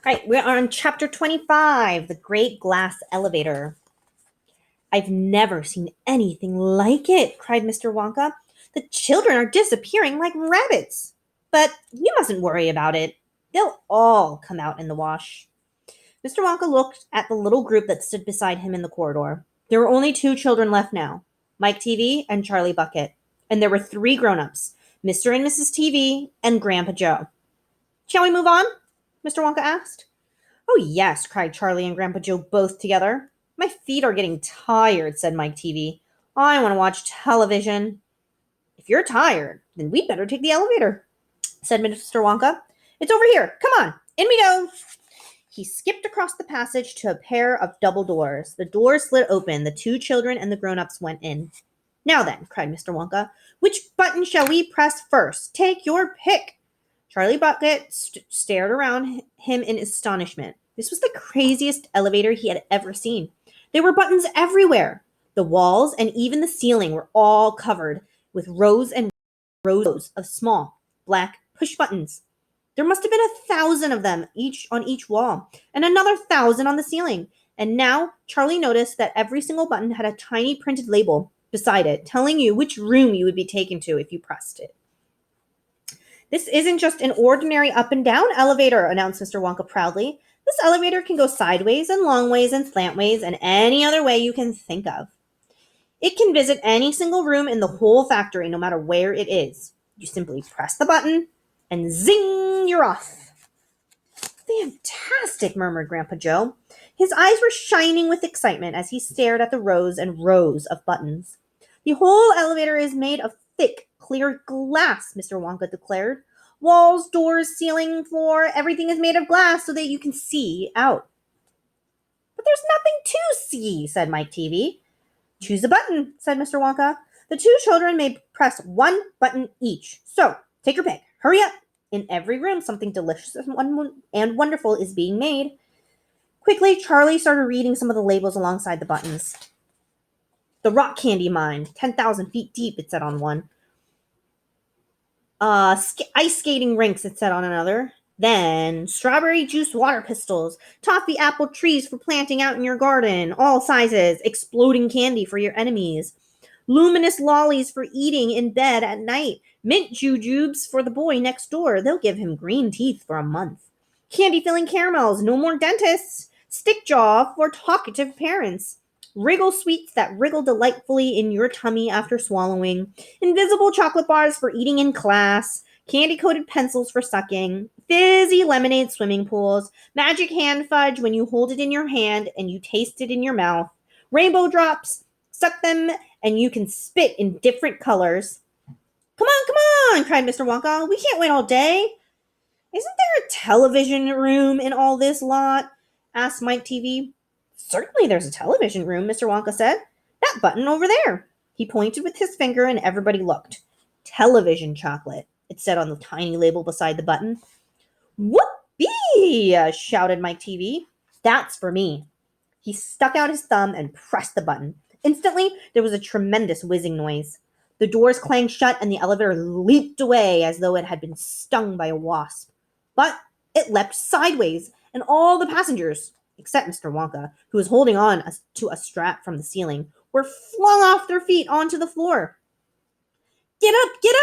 All right, we're on chapter 25, The Great Glass Elevator. I've never seen anything like it, cried Mr. Wonka. The children are disappearing like rabbits. But you mustn't worry about it. They'll all come out in the wash. Mr. Wonka looked at the little group that stood beside him in the corridor. There were only two children left now, Mike TV and Charlie Bucket. And there were three grown-ups, Mr. and Mrs. TV and Grandpa Joe. Shall we move on? Mr. Wonka asked. Oh, yes, cried Charlie and Grandpa Joe both together. My feet are getting tired, said Mike TV. I want to watch television. If you're tired, then we'd better take the elevator, said Mr. Wonka. It's over here. Come on, in we go. He skipped across the passage to a pair of double doors. The doors slid open. The two children and the grown-ups went in. Now then, cried Mr. Wonka, which button shall we press first? Take your pick. Charlie Bucket stared around him in astonishment. This was the craziest elevator he had ever seen. There were buttons everywhere. The walls and even the ceiling were all covered with rows and rows of small, black push buttons. There must have been 1,000 of them each on each wall, and another 1,000 on the ceiling. And now Charlie noticed that every single button had a tiny printed label beside it, telling you which room you would be taken to if you pressed it. This isn't just an ordinary up and down elevator, announced Mr. Wonka proudly. This elevator can go sideways and long ways and slant ways and any other way you can think of. It can visit any single room in the whole factory, no matter where it is. You simply press the button and zing, you're off. Fantastic, murmured Grandpa Joe. His eyes were shining with excitement as he stared at the rows and rows of buttons. The whole elevator is made of thick, clear glass, Mr. Wonka declared. Walls, doors, ceiling, floor, everything is made of glass so that you can see out. But there's nothing to see, said Mike TV. Choose a button, said Mr. Wonka. The two children may press one button each. So, take your pick. Hurry up. In every room, something delicious and wonderful is being made. Quickly, Charlie started reading some of the labels alongside the buttons. The rock candy mine, 10,000 feet deep, it said on one. Ice skating rinks, it said on another. Then, strawberry juice water pistols, toffee apple trees for planting out in your garden, all sizes, exploding candy for your enemies, luminous lollies for eating in bed at night, mint jujubes for the boy next door. They'll give him green teeth for a month. Candy-filling caramels, no more dentists. Stick jaw for talkative parents. Wriggle sweets that wriggle delightfully in your tummy after swallowing. Invisible chocolate bars for eating in class. Candy-coated pencils for sucking. Fizzy lemonade swimming pools. Magic hand fudge when you hold it in your hand and you taste it in your mouth. Rainbow drops. Suck them and you can spit in different colors. Come on, cried Mr. Wonka. We can't wait all day. Isn't there a television room in all this lot? Asked Mike TV. Certainly there's a television room, Mr. Wonka said. That button over there. He pointed with his finger and everybody looked. Television chocolate, it said on the tiny label beside the button. Whoopee! Shouted Mike TV. That's for me. He stuck out his thumb and pressed the button. Instantly, there was a tremendous whizzing noise. The doors clanged shut and the elevator leaped away as though it had been stung by a wasp. But it leapt sideways, and all the passengers, except Mr. Wonka, who was holding on to a strap from the ceiling, were flung off their feet onto the floor. Get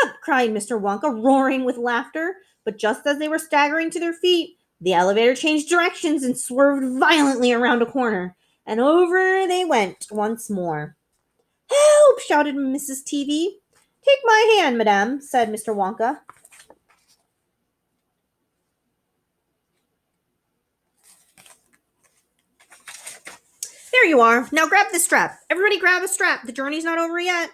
up, cried Mr. Wonka, roaring with laughter. But just as they were staggering to their feet, the elevator changed directions and swerved violently around a corner, and over they went once more. Help! Shouted Mrs. TV. Take my hand, madame, said Mr. Wonka. There you are. Now grab this strap. Everybody grab a strap. The journey's not over yet.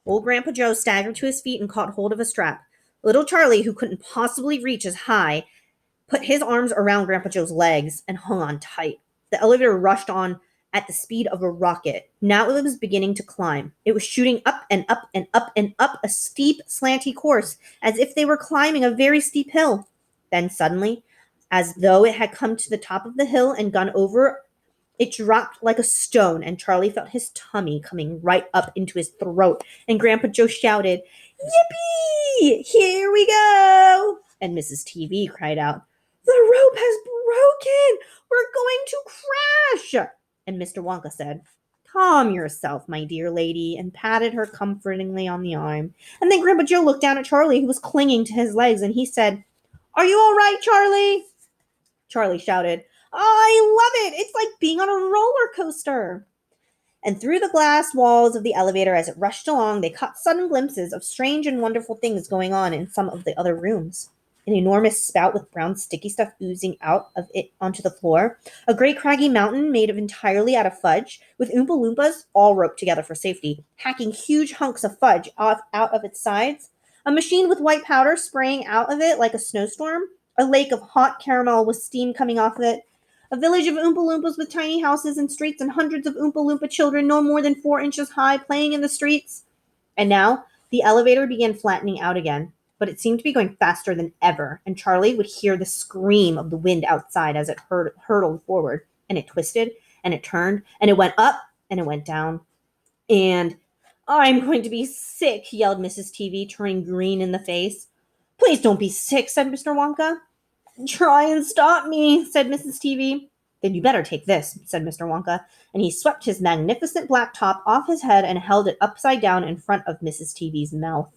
Old Grandpa Joe staggered to his feet and caught hold of a strap. Little Charlie, who couldn't possibly reach as high, put his arms around Grandpa Joe's legs and hung on tight. The elevator rushed on at the speed of a rocket. Now it was beginning to climb. It was shooting up and up and up and up a steep, slanty course, as if they were climbing a very steep hill. Then suddenly, as though it had come to the top of the hill and gone over, it dropped like a stone, and Charlie felt his tummy coming right up into his throat, and Grandpa Joe shouted, Yippee! Here we go! And Mrs. TV cried out, The rope has hush! And Mr. Wonka said, calm yourself, my dear lady, and patted her comfortingly on the arm. And then Grandpa Joe looked down at Charlie, who was clinging to his legs, and he said, are you all right, Charlie? Charlie shouted, I love it! It's like being on a roller coaster. And through the glass walls of the elevator as it rushed along, they caught sudden glimpses of strange and wonderful things going on in some of the other rooms. An enormous spout with brown sticky stuff oozing out of it onto the floor, a great craggy mountain made of entirely out of fudge, with Oompa Loompas all roped together for safety, hacking huge hunks of fudge out of its sides, a machine with white powder spraying out of it like a snowstorm, a lake of hot caramel with steam coming off of it, a village of Oompa Loompas with tiny houses and streets and hundreds of Oompa Loompa children no more than 4 inches high playing in the streets. And now the elevator began flattening out again, but it seemed to be going faster than ever, and Charlie would hear the scream of the wind outside as it hurtled forward, and it twisted, and it turned, and it went up, and it went down. And I'm going to be sick, yelled Mrs. TV, turning green in the face. Please don't be sick, said Mr. Wonka. Try and stop me, said Mrs. TV. Then you better take this, said Mr. Wonka, and he swept his magnificent black top off his head and held it upside down in front of Mrs. TV's mouth.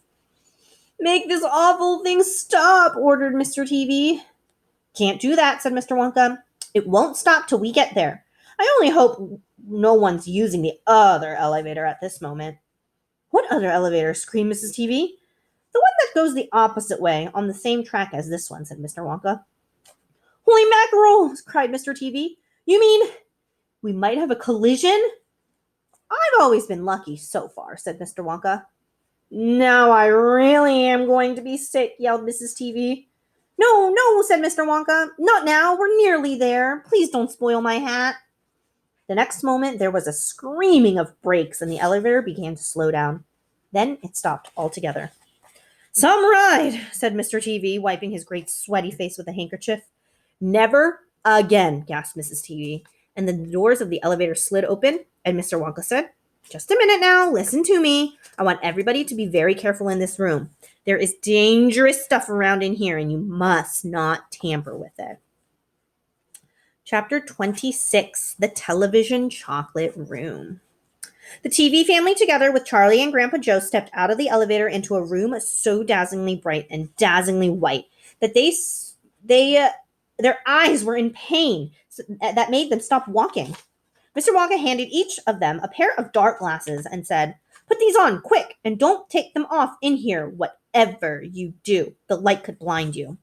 Make this awful thing stop, ordered Mr. TV. Can't do that, said Mr. Wonka. It won't stop till we get there. I only hope no one's using the other elevator at this moment. What other elevator? Screamed Mrs. TV. The one that goes the opposite way, on the same track as this one, said Mr. Wonka. Holy mackerel, cried Mr. TV. You mean we might have a collision? I've always been lucky so far, said Mr. Wonka. Now I really am going to be sick, yelled Mrs. TV. No, said Mr. Wonka. Not now. We're nearly there. Please don't spoil my hat. The next moment, there was a screaming of brakes, and the elevator began to slow down. Then it stopped altogether. Some ride, said Mr. TV, wiping his great sweaty face with a handkerchief. Never again, gasped Mrs. TV. And then the doors of the elevator slid open, and Mr. Wonka said, just a minute now, listen to me. I want everybody to be very careful in this room. There is dangerous stuff around in here, and you must not tamper with it. Chapter 26, The Television Chocolate Room. The TV family, together with Charlie and Grandpa Joe, stepped out of the elevator into a room so dazzlingly bright and dazzlingly white that their eyes were in pain that made them stop walking. Mr. Wonka handed each of them a pair of dark glasses and said, put these on, quick, and don't take them off in here, whatever you do. The light could blind you.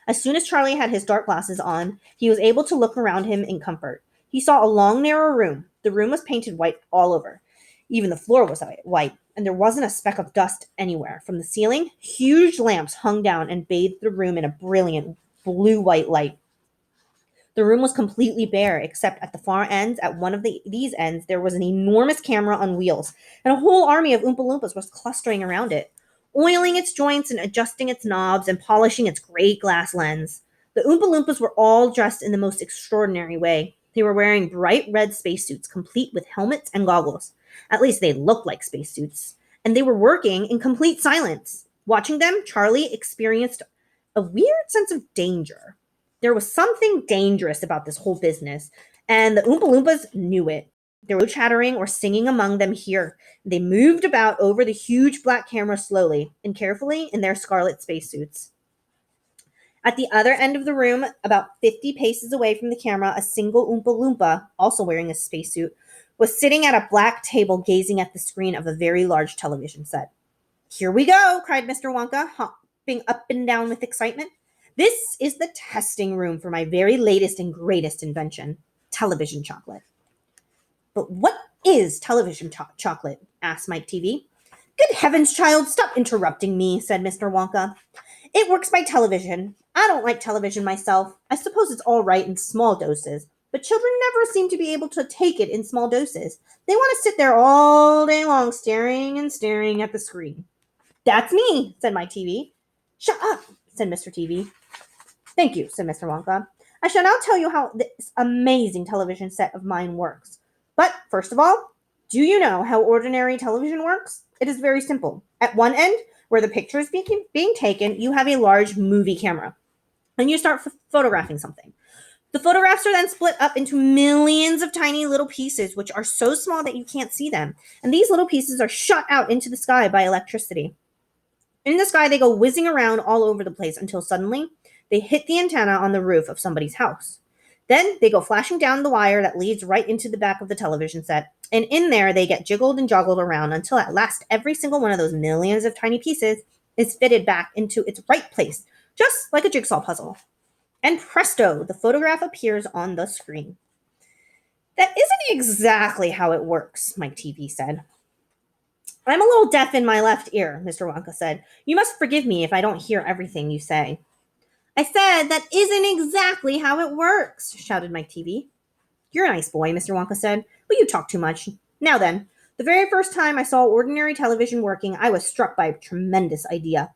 As soon as Charlie had his dark glasses on, he was able to look around him in comfort. He saw a long, narrow room. The room was painted white all over. Even the floor was white, and there wasn't a speck of dust anywhere. From the ceiling, huge lamps hung down and bathed the room in a brilliant blue-white light. The room was completely bare, except at the far ends. At one of these ends, there was an enormous camera on wheels, and a whole army of Oompa Loompas was clustering around it, oiling its joints and adjusting its knobs and polishing its great glass lens. The Oompa Loompas were all dressed in the most extraordinary way. They were wearing bright red spacesuits, complete with helmets and goggles. At least they looked like spacesuits. And they were working in complete silence. Watching them, Charlie experienced a weird sense of danger. There was something dangerous about this whole business, and the Oompa Loompas knew it. There was no chattering or singing among them here. They moved about over the huge black camera slowly and carefully in their scarlet spacesuits. At the other end of the room, about 50 paces away from the camera, a single Oompa Loompa, also wearing a spacesuit, was sitting at a black table gazing at the screen of a very large television set. Here we go, cried Mr. Wonka, hopping up and down with excitement. This is the testing room for my very latest and greatest invention, television chocolate. But what is television chocolate? Asked Mike TV. Good heavens, child, stop interrupting me, said Mr. Wonka. It works by television. I don't like television myself. I suppose it's all right in small doses, but children never seem to be able to take it in small doses. They want to sit there all day long staring and staring at the screen. That's me, said my TV. Shut up, said Mr. TV. Thank you, said Mr. Wonka. I shall now tell you how this amazing television set of mine works. But first of all, do you know how ordinary television works? It is very simple. At one end, where the picture is being taken, you have a large movie camera, and you start photographing something. The photographs are then split up into millions of tiny little pieces, which are so small that you can't see them. And these little pieces are shot out into the sky by electricity. In the sky, they go whizzing around all over the place until suddenly they hit the antenna on the roof of somebody's house. Then they go flashing down the wire that leads right into the back of the television set. And in there, they get jiggled and joggled around until at last every single one of those millions of tiny pieces is fitted back into its right place, just like a jigsaw puzzle. And presto, the photograph appears on the screen. That isn't exactly how it works, Mike TV said. I'm a little deaf in my left ear, Mr. Wonka said. You must forgive me if I don't hear everything you say. I said that isn't exactly how it works, shouted Mike TV. You're a nice boy, Mr. Wonka said, but you talk too much. Now then, the very first time I saw ordinary television working, I was struck by a tremendous idea.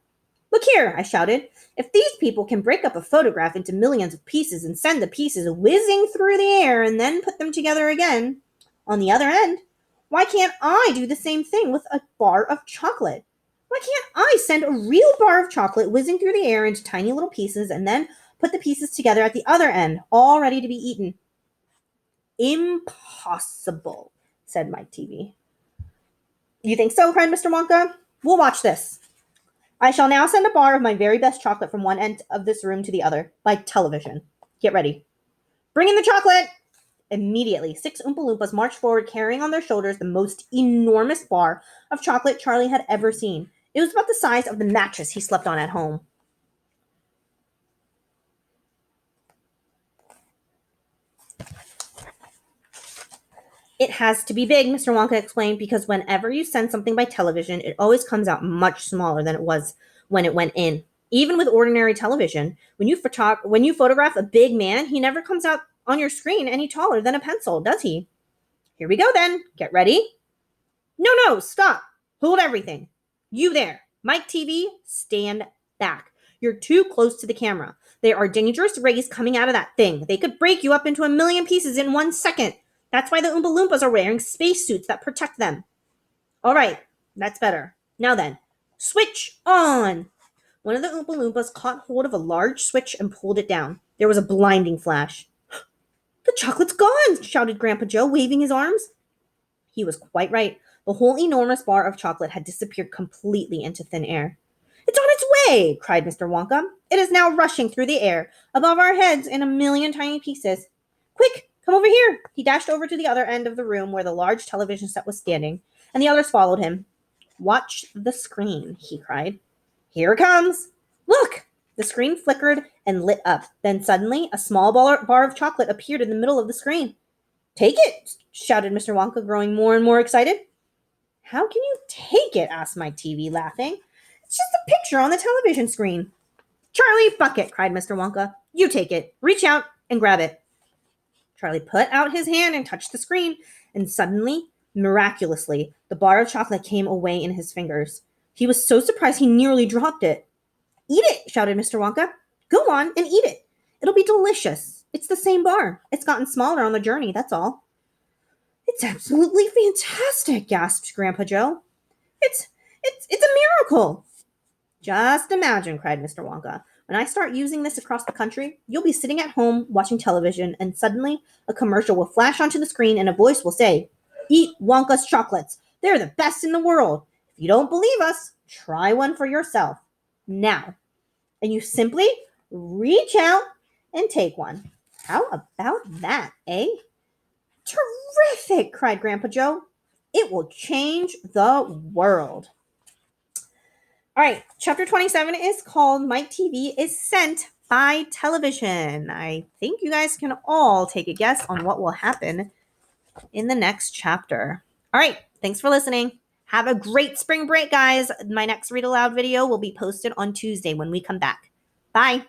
Look here, I shouted. If these people can break up a photograph into millions of pieces and send the pieces whizzing through the air and then put them together again on the other end, why can't I do the same thing with a bar of chocolate? Why can't I send a real bar of chocolate whizzing through the air into tiny little pieces and then put the pieces together at the other end, all ready to be eaten? Impossible, said Mike TV. You think so? Cried Mr. Wonka. We'll watch this. I shall now send a bar of my very best chocolate from one end of this room to the other, by television. Get ready. Bring in the chocolate! Immediately, 6 Oompa Loompas marched forward, carrying on their shoulders the most enormous bar of chocolate Charlie had ever seen. It was about the size of the mattress he slept on at home. It has to be big, Mr. Wonka explained, because whenever you send something by television, it always comes out much smaller than it was when it went in. Even with ordinary television, when you photograph a big man, he never comes out on your screen any taller than a pencil, does he? Here we go then. Get ready. No, stop. Hold everything. You there. Mike TV, stand back. You're too close to the camera. There are dangerous rays coming out of that thing. They could break you up into a million pieces in 1 second. That's why the Oompa Loompas are wearing spacesuits that protect them. All right, that's better. Now then, switch on. One of the Oompa Loompas caught hold of a large switch and pulled it down. There was a blinding flash. The chocolate's gone, shouted Grandpa Joe, waving his arms. He was quite right. The whole enormous bar of chocolate had disappeared completely into thin air. It's on its way, cried Mr. Wonka. It is now rushing through the air, above our heads in a million tiny pieces. Quick, come over here. He dashed over to the other end of the room where the large television set was standing, and the others followed him. Watch the screen, he cried. Here it comes. Look! The screen flickered and lit up. Then suddenly, a small bar of chocolate appeared in the middle of the screen. Take it, shouted Mr. Wonka, growing more and more excited. How can you take it? Asked Mike TV, laughing. It's just a picture on the television screen. Charlie, bucket, cried Mr. Wonka. You take it. Reach out and grab it. Charlie put out his hand and touched the screen, and suddenly, miraculously, the bar of chocolate came away in his fingers. He was so surprised he nearly dropped it. Eat it, shouted Mr. Wonka. Go on and eat it. It'll be delicious. It's the same bar. It's gotten smaller on the journey, that's all. It's absolutely fantastic, gasped Grandpa Joe. It's a miracle. Just imagine, cried Mr. Wonka. When I start using this across the country, you'll be sitting at home watching television, and suddenly a commercial will flash onto the screen and a voice will say, Eat Wonka's chocolates. They're the best in the world. If you don't believe us, try one for yourself. Now. And you simply reach out and take one. How about that, eh? Terrific, cried Grandpa Joe. It will change the world. All right, chapter 27 is called Mike TV is Sent by Television. I think you guys can all take a guess on what will happen in the next chapter. All right, thanks for listening. Have a great spring break, guys. My next read aloud video will be posted on Tuesday when we come back. Bye.